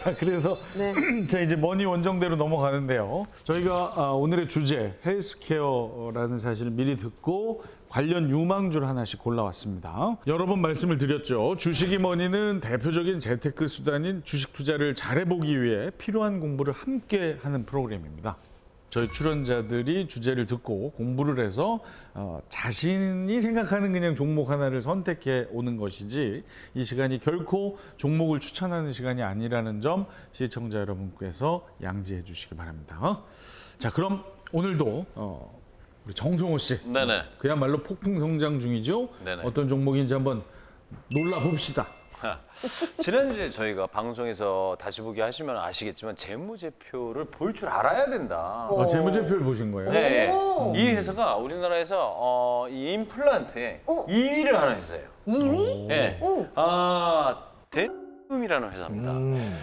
자, 그래서 네. 자, 이제 머니 원정대로 넘어가는데요. 저희가 오늘의 주제 헬스케어라는 사실을 미리 듣고 관련 유망주를 하나씩 골라왔습니다. 여러 번 말씀을 드렸죠. 주식이 머니는 대표적인 재테크 수단인 주식 투자를 잘해보기 위해 필요한 공부를 함께 하는 프로그램입니다. 저희 출연자들이 주제를 듣고 공부를 해서 자신이 생각하는 그냥 종목 하나를 선택해 오는 것이지 이 시간이 결코 종목을 추천하는 시간이 아니라는 점 시청자 여러분께서 양지해 주시기 바랍니다. 자, 그럼 오늘도 우리 정성호 씨, 네네. 그야말로 폭풍 성장 중이죠. 네네. 어떤 종목인지 한번 놀라 봅시다. 지난주에 저희가 방송에서 다시 보기 하시면 아시겠지만 재무제표를 볼 줄 알아야 된다. 재무제표를 보신 거예요? 네, 오. 이 회사가 우리나라에서 이 임플란트에 2위를 하는 회사예요. 2위? 네. 오. 대음이라는 회사입니다.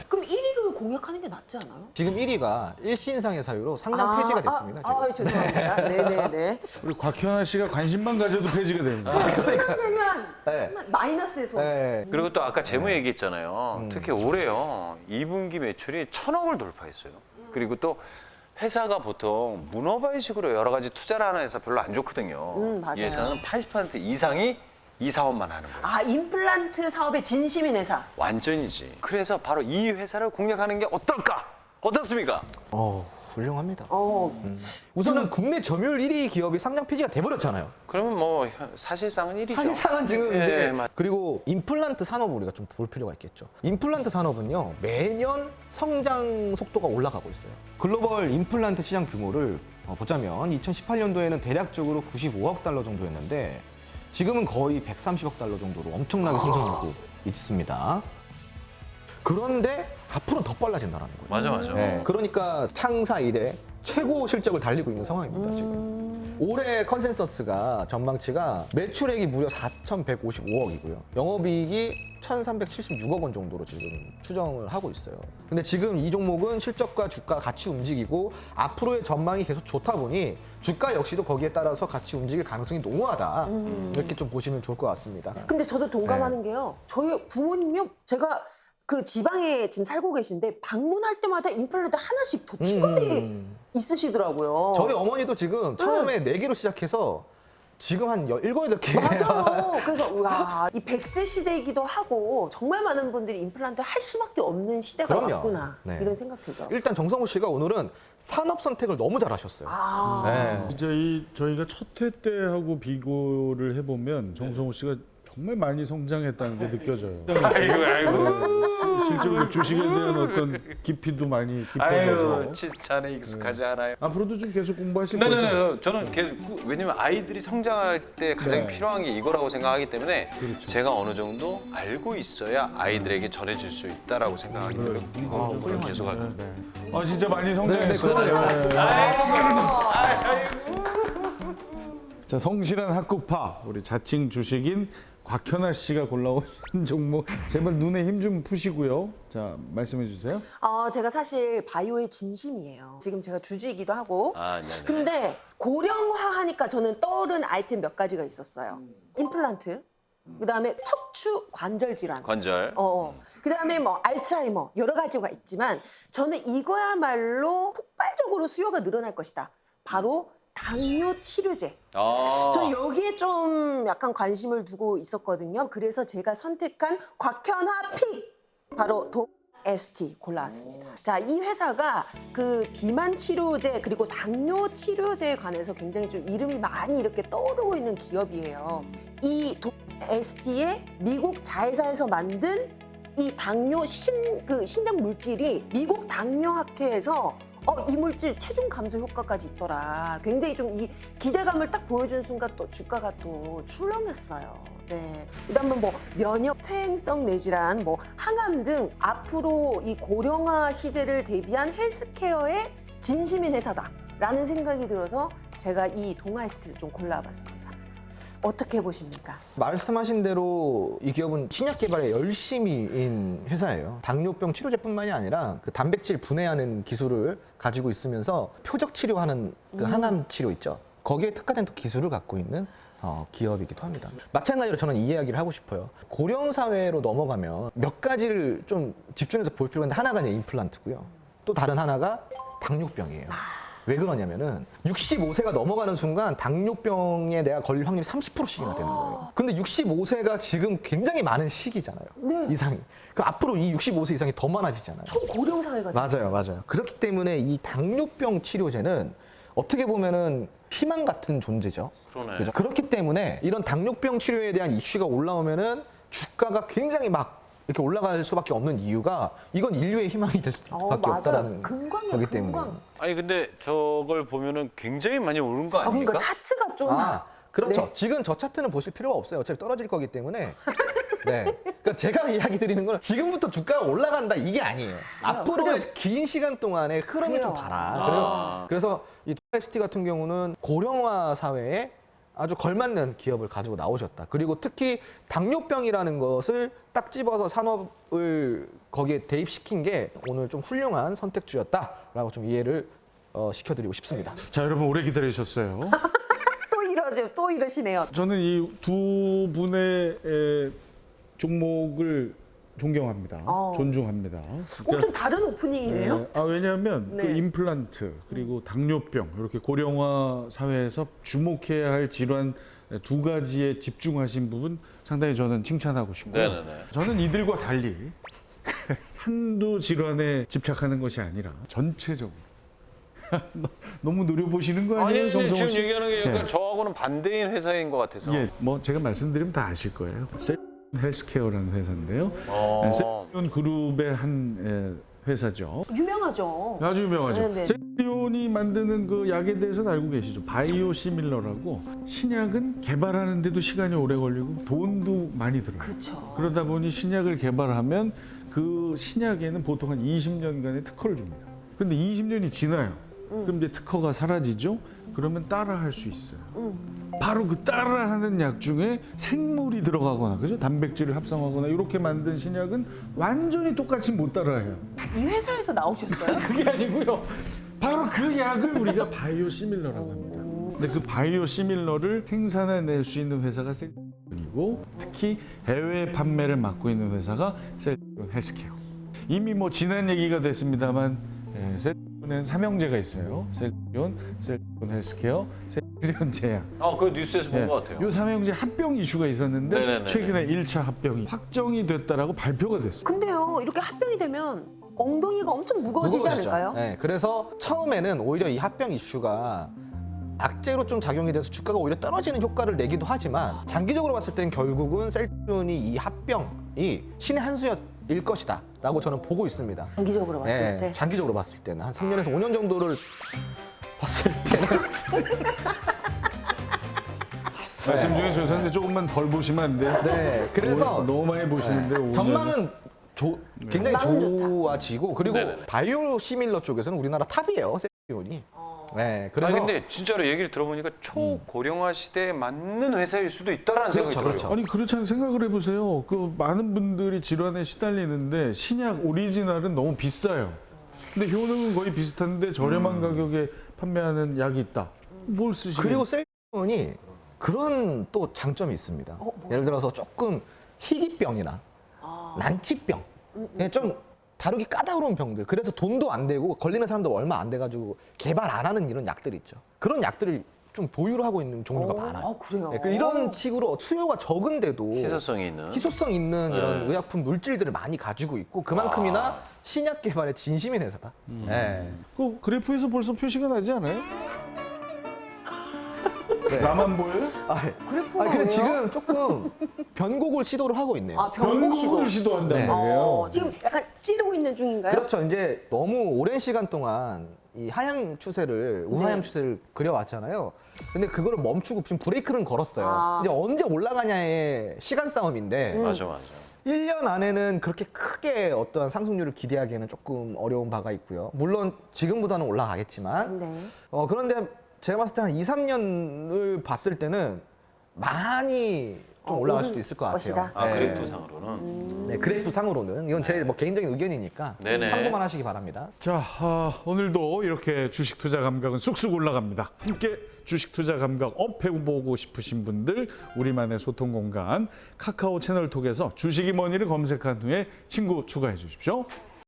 그럼 1위를 공략하는 게 낫지 않아요? 지금 1위가 일신상의 사유로 상장 폐지가 됐습니다. 지금. 죄송합니다. 네네네. 우리 곽현아 씨가 관심만 가져도 폐지가 됩니다. 그러면 네. 정말 마이너스에서. 네. 그리고 또 아까 재무 얘기했잖아요. 특히 올해요. 2분기 매출이 1,000억을 돌파했어요. 그리고 또 회사가 보통 문어발식으로 여러 가지 투자를 하는 회사 별로 안 좋거든요. 맞아요. 이 회사는 80% 이상이 이 사업만 하는 거예요. 아, 임플란트 사업의 진심인 회사. 완전이지. 그래서 바로 이 회사를 공략하는 게 어떨까? 어떻습니까? 훌륭합니다. 음. 우선은 국내 점유율 1위 기업이 상장 폐지가 돼버렸잖아요. 그러면 뭐 사실상은 1위죠. 사실상은 지금 예, 이제 맞- 그리고 임플란트 산업을 우리가 좀 볼 필요가 있겠죠. 임플란트 산업은요 매년 성장 속도가 올라가고 있어요. 글로벌 임플란트 시장 규모를 보자면 2018년도에는 대략적으로 95억 달러 정도였는데 지금은 거의 130억 달러 정도로 엄청나게 성장하고 있습니다. 그런데 앞으로 더 빨라진다는 거예요. 맞아. 네, 그러니까 창사 이래 최고 실적을 달리고 있는 상황입니다, 지금. 올해 컨센서스가 전망치가 매출액이 무려 4,155억이고요. 영업이익이 1,376억 원 정도로 지금 추정을 하고 있어요. 근데 지금 이 종목은 실적과 주가 같이 움직이고 앞으로의 전망이 계속 좋다 보니 주가 역시도 거기에 따라서 같이 움직일 가능성이 농후하다. 이렇게 좀 보시면 좋을 것 같습니다. 근데 저도 동감하는 게요. 저희 부모님요, 제가 그 지방에 지금 살고 계신데 방문할 때마다 임플란트 하나씩 더 추가돼 있으시더라고요. 저희 어머니도 지금 처음에 4개로 시작해서 지금 한 7, 8개. 맞아요. 그래서 와, 이 100세 시대이기도 하고 정말 많은 분들이 임플란트를 할 수밖에 없는 시대가 그럼요. 왔구나. 네. 이런 생각 들죠. 일단 정성호 씨가 오늘은 산업 선택을 너무 잘하셨어요. 아, 네. 진짜 저희가 첫 회 때하고 비교를 해보면 정성호 씨가 정말 많이 성장했다는 게 느껴져요. 아이고. 실제로 주식에 대한 어떤 깊이도 많이 깊어져서 아유, 칭찬에 익숙하지 않아요. 앞으로도 좀 계속 공부하실 거죠? 네네네. 저는 계속 왜냐면 아이들이 성장할 때 가장 네. 필요한 게 이거라고 생각하기 때문에 그렇죠. 제가 어느 정도 알고 있어야 아이들에게 전해질 수 있다라고 생각하기 때문에 공부를 계속 할 거예요. 아, 진짜 많이 성장했어요. 자, 성실한 학구파 우리 자칭 주식인 곽현아 씨가 골라오신 종목 제발 눈에 힘 좀 푸시고요. 자, 말씀해 주세요. 제가 사실 바이오의 진심이에요. 지금 제가 주주이기도 하고. 아, 네네. 근데 고령화 하니까 저는 떠오른 아이템 몇 가지가 있었어요. 임플란트, 그다음에 척추 관절 질환. 관절. 그다음에 뭐 알츠하이머 여러 가지가 있지만 저는 이거야말로 폭발적으로 수요가 늘어날 것이다. 바로 당뇨 치료제. 저 여기에 좀 약간 관심을 두고 있었거든요. 그래서 제가 선택한 곽현아 픽 바로 ST 골라왔습니다. 자, 이 회사가 그 비만 치료제 그리고 당뇨 치료제에 관해서 굉장히 좀 이름이 많이 이렇게 떠오르고 있는 기업이에요. 이 ST의 미국 자회사에서 만든 이 당뇨 신약 물질이 미국 당뇨학회에서 이 물질 체중 감소 효과까지 있더라. 굉장히 좀 이 기대감을 딱 보여주는 순간 또 주가가 또 출렁였어요. 네. 그다음에 뭐 면역 퇴행성 뇌질환, 뭐 항암 등 앞으로 이 고령화 시대를 대비한 헬스케어의 진심인 회사다라는 생각이 들어서 제가 이 동아에스티를 좀 골라봤습니다. 어떻게 보십니까? 말씀하신 대로 이 기업은 신약 개발에 열심히인 회사예요. 당뇨병 치료제뿐만이 아니라 그 단백질 분해하는 기술을 가지고 있으면서 표적 치료하는 그 항암 치료 있죠. 거기에 특화된 또 기술을 갖고 있는 기업이기도 합니다. 마찬가지로 저는 이 이야기를 하고 싶어요. 고령 사회로 넘어가면 몇 가지를 좀 집중해서 볼 필요가 있는데 하나가 이제 임플란트고요. 또 다른 하나가 당뇨병이에요. 왜 그러냐면은 65세가 넘어가는 순간 당뇨병에 내가 걸릴 확률이 30%씩이나 되는 거예요. 근데 65세가 지금 굉장히 많은 시기잖아요. 네. 이상이. 그 앞으로 이 65세 이상이 더 많아지잖아요. 초고령 사회가 맞아요. 그렇기 때문에 이 당뇨병 치료제는 어떻게 보면은 희망 같은 존재죠. 그러네. 그죠? 그렇기 때문에 이런 당뇨병 치료에 대한 이슈가 올라오면은 주가가 굉장히 막 이렇게 올라갈 수밖에 없는 이유가 이건 인류의 희망이 될 수밖에 맞아요. 없다라는 금광이야, 거기 때문에. 금광. 아니 근데 저걸 보면은 굉장히 많이 오른 거 아닙니까? 그러니까 차트가 좀 그렇죠. 네. 지금 저 차트는 보실 필요가 없어요. 어차피 떨어질 거기 때문에. 네. 그러니까 제가 이야기 드리는 건 지금부터 주가가 올라간다 이게 아니에요. 앞으로의 긴 시간 동안의 흐름을 좀 그래요. 봐라. 그래서 이 ST 같은 경우는 고령화 사회에 아주 걸맞는 기업을 가지고 나오셨다. 그리고 특히 당뇨병이라는 것을 딱 집어서 산업을 거기에 대입시킨 게 오늘 좀 훌륭한 선택주였다라고 좀 이해를 시켜드리고 싶습니다. 자, 여러분 오래 기다리셨어요. 또 이러시네요. 저는 이 두 분의 종목을 존경합니다. 존중합니다. 좀 다른 오프닝이네요. 왜냐하면 네. 그 임플란트 그리고 당뇨병 이렇게 고령화 사회에서 주목해야 할 질환 두 가지에 집중하신 부분 상당히 저는 칭찬하고 싶고요. 네네네. 저는 이들과 달리 한두 질환에 집착하는 것이 아니라 전체적으로 너무 노려보시는 거 아니에요, 아니 정성호 지금 씨? 얘기하는 게 약간 예. 저하고는 반대인 회사인 것 같아서. 예, 뭐 제가 말씀드리면 다 아실 거예요. 헬스케어라는 회사인데요. 셀리온 그룹의 한 회사죠. 유명하죠. 아주 유명하죠. 네네. 셀리온이 만드는 그 약에 대해서는 알고 계시죠? 바이오 시밀러라고 신약은 개발하는데도 시간이 오래 걸리고 돈도 많이 들어요. 그렇죠. 그러다 보니 신약을 개발하면 그 신약에는 보통 한 20년간의 특허를 줍니다. 그런데 20년이 지나요. 그럼 이제 특허가 사라지죠? 그러면 따라 할 수 있어요. 바로 그 따라하는 약 중에 생물이 들어가거나, 그죠? 단백질을 합성하거나 이렇게 만든 신약은 완전히 똑같이 못 따라해요. 이 회사에서 나오셨어요? 그게 아니고요. 바로 그 약을 우리가 바이오 시밀러라고 합니다. 근데 그 바이오 시밀러를 생산해낼 수 있는 회사가 셀리온이고 특히 해외 판매를 맡고 있는 회사가 셀리온 헬스케어. 이미 뭐 지난 얘기가 됐습니다만 셀리온엔 삼형제가 있어요. 셀리온 헬스케어, 셀리온 제약. 그 뉴스에서 본 것 같아요. 요 삼형제 합병 이슈가 있었는데 네네네. 최근에 1차 합병이 확정이 됐다라고 발표가 됐어요. 근데요, 이렇게 합병이 되면 엉덩이가 엄청 무거워지지 무거워지죠. 않을까요? 네, 그래서 처음에는 오히려 이 합병 이슈가 악재로 좀 작용이 돼서 주가가 오히려 떨어지는 효과를 내기도 하지만 장기적으로 봤을 때는 결국은 셀리온이 이 합병이 신의 한 수일 것이다라고 저는 보고 있습니다. 장기적으로 봤을 네, 때. 장기적으로 봤을 때는 한 3년에서 5년 정도를 봤을 때는 말씀 중에 죄송한데 조금만 덜 보시면 안 돼요? 네, 그래서 너무 많이 보시는데 오늘 전망은 굉장히 전망은 좋다. 좋아지고 그리고 네네네. 바이오 시밀러 쪽에서는 우리나라 탑이에요, 셀리온이. 네, 그래서 근데 진짜로 얘기를 들어보니까 초고령화 시대에 맞는 회사일 수도 있다라는 생각이 들어요. 그렇죠. 아니 그렇지 않은 생각을 해보세요. 그 많은 분들이 질환에 시달리는데 신약 오리지널은 너무 비싸요. 근데 효능은 거의 비슷한데 저렴한 가격에 판매하는 약이 있다. 뭘 쓰시는? 그리고 셀리온이 그런 또 장점이 있습니다. 예를 들어서 조금 희귀병이나 난치병, 좀 다루기 까다로운 병들, 그래서 돈도 안 되고 걸리는 사람도 얼마 안 돼가지고 개발 안 하는 이런 약들이 있죠. 그런 약들을 좀 보유를 하고 있는 종류가 많아요. 그래요? 네, 이런 식으로 수요가 적은데도 희소성이 있는. 희소성 있는 이런 네. 의약품 물질들을 많이 가지고 있고 그만큼이나 신약 개발에 진심인 회사다. 네. 그 그래프에서 벌써 표시가 나지 않아요? 네. 나만 보여요? 그래프가 근데 왜요? 지금 조금 변곡을 시도를 하고 있네요. 변곡 시도. 변곡을 시도한단 네. 말이에요. 지금 약간 찌르고 있는 중인가요? 그렇죠. 이제 너무 오랜 시간 동안 이 하향 추세를, 우하향 네. 추세를 그려왔잖아요. 근데 그거를 멈추고 지금 브레이크는 걸었어요. 아. 이제 언제 올라가냐의 시간 싸움인데 맞아. 1년 안에는 그렇게 크게 어떠한 상승률을 기대하기에는 조금 어려운 바가 있고요. 물론 지금보다는 올라가겠지만 네. 그런데 제가 봤을 때 한 2, 3년을 봤을 때는 많이 좀 올라갈 오를 수도 있을 것 같아요. 것이다. 아, 네. 그래프상으로는. 네, 그래프 상으로는 이건 제 뭐 개인적인 의견이니까 네네. 참고만 하시기 바랍니다. 자, 오늘도 이렇게 주식 투자 감각은 쑥쑥 올라갑니다. 함께 주식 투자 감각 업해보고 싶으신 분들 우리만의 소통 공간 카카오 채널 통해서 주식이 뭐니를 검색한 후에 친구 추가해 주십시오.